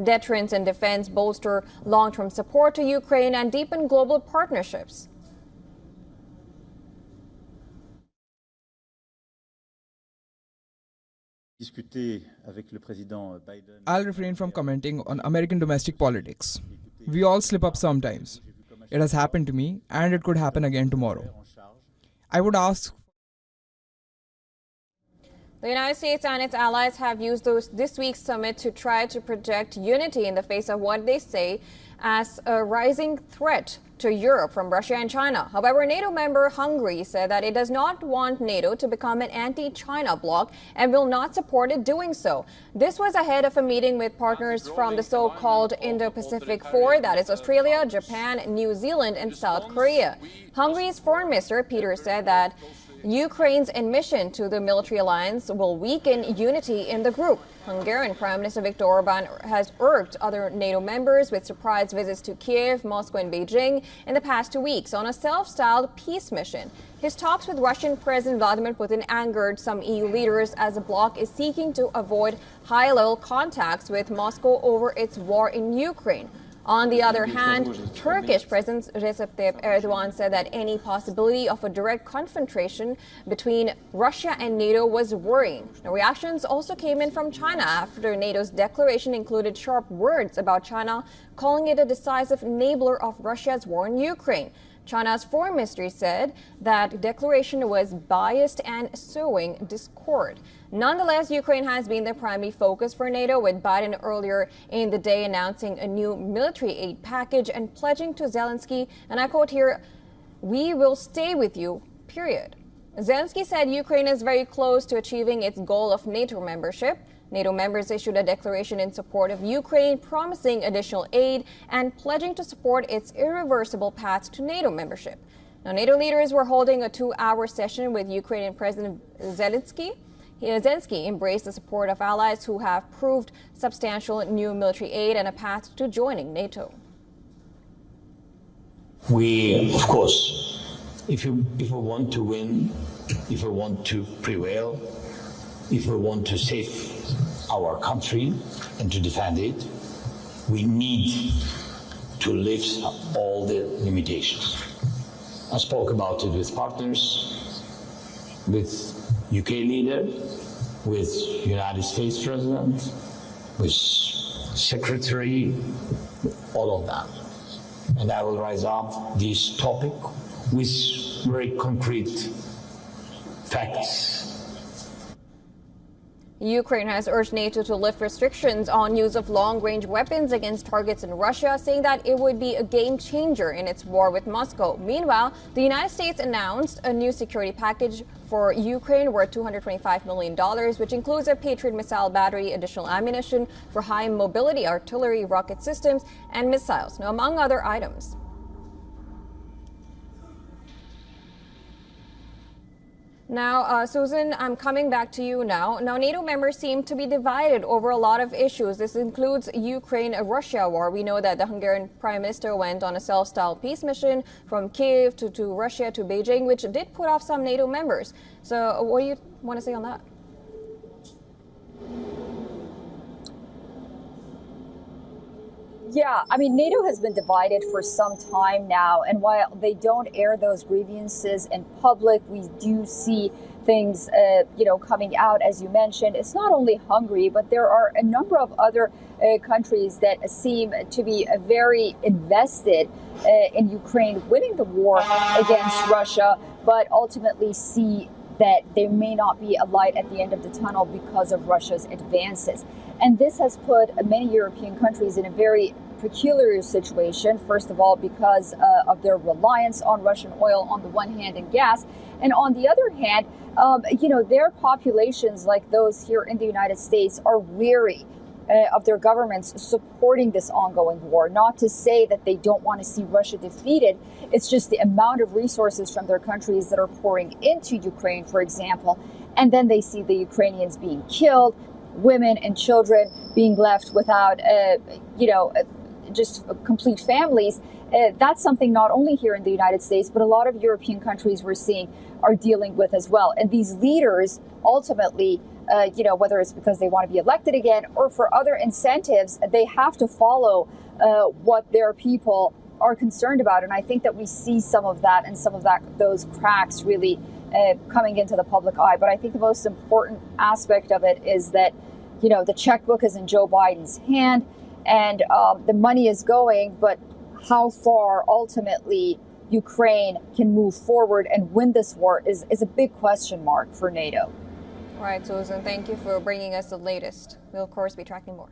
deterrence and defense, bolster long-term support to Ukraine, and deepen global partnerships. I'll refrain from commenting on American domestic politics. We all slip up sometimes. It has happened to me, and it could happen again tomorrow. I would ask. The United States and its allies have used this week's summit to try to project unity in the face of what they say as a rising threat to Europe from Russia and China. However, NATO member Hungary said that it does not want NATO to become an anti-China bloc and will not support it doing so. This was ahead of a meeting with partners from the so-called Indo-Pacific Four, that is Australia, Japan, New Zealand and South Korea. Hungary's foreign minister Peter said that Ukraine's admission to the military alliance will weaken unity in the group. Hungarian Prime Minister Viktor Orban has urged other NATO members with surprise visits to Kiev, Moscow and Beijing in the past 2 weeks on a self-styled peace mission. His talks with Russian President Vladimir Putin angered some EU leaders as the bloc is seeking to avoid high-level contacts with Moscow over its war in Ukraine. On the other hand, Turkish President Recep Tayyip Erdogan said that any possibility of a direct confrontation between Russia and NATO was worrying. Now, reactions also came in from China after NATO's declaration included sharp words about China, calling it a decisive enabler of Russia's war in Ukraine. China's foreign ministry said that declaration was biased and sowing discord. Nonetheless, Ukraine has been the primary focus for NATO, with Biden earlier in the day announcing a new military aid package and pledging to Zelensky, and I quote here, "We will stay with you, period." Zelensky said Ukraine is very close to achieving its goal of NATO membership. NATO members issued a declaration in support of Ukraine, promising additional aid and pledging to support its irreversible path to NATO membership. Now, NATO leaders were holding a 2-hour session with Ukrainian President Zelensky. Zelensky embraced the support of allies who have proved substantial new military aid and a path to joining NATO. We, of course, if we want to win, if we want to prevail, if we want to save our country and to defend it, we need to lift all the limitations. I spoke about it with partners, with UK leader, with United States President, with Secretary, all of them. And I will rise up this topic with very concrete facts. Ukraine has urged NATO to lift restrictions on use of long-range weapons against targets in Russia, saying that it would be a game changer in its war with Moscow. Meanwhile, the United States announced a new security package for Ukraine worth $225 million, which includes a Patriot missile battery, additional ammunition for high-mobility artillery, rocket systems, and missiles, now, among other items. Now, Susan, I'm coming back to you now. Now, NATO members seem to be divided over a lot of issues. This includes Ukraine-Russia war. We know that the Hungarian Prime Minister went on a self-styled peace mission from Kiev to Russia to Beijing, which did put off some NATO members. So what do you want to say on that? Yeah, I mean, NATO has been divided for some time now, and while they don't air those grievances in public, we do see things, coming out, as you mentioned. It's not only Hungary, but there are a number of other countries that seem to be very invested in Ukraine winning the war against Russia, but ultimately see that there may not be a light at the end of the tunnel because of Russia's advances. And this has put many European countries in a very peculiar situation, first of all, because of their reliance on Russian oil on the one hand and gas. And on the other hand, their populations, like those here in the United States, are weary of their governments supporting this ongoing war. Not to say that they don't want to see Russia defeated. It's just the amount of resources from their countries that are pouring into Ukraine, for example. And then they see the Ukrainians being killed, women and children being left without, just complete families. That's something not only here in the United States, but a lot of European countries we're seeing are dealing with as well. And these leaders ultimately whether it's because they want to be elected again or for other incentives, they have to follow what their people are concerned about. And I think that we see some of that and some of those cracks really coming into the public eye. But I think the most important aspect of it is that, the checkbook is in Joe Biden's hand and the money is going, but how far ultimately Ukraine can move forward and win this war is a big question mark for NATO. All right, Susan, thank you for bringing us the latest. We'll, of course, be tracking more.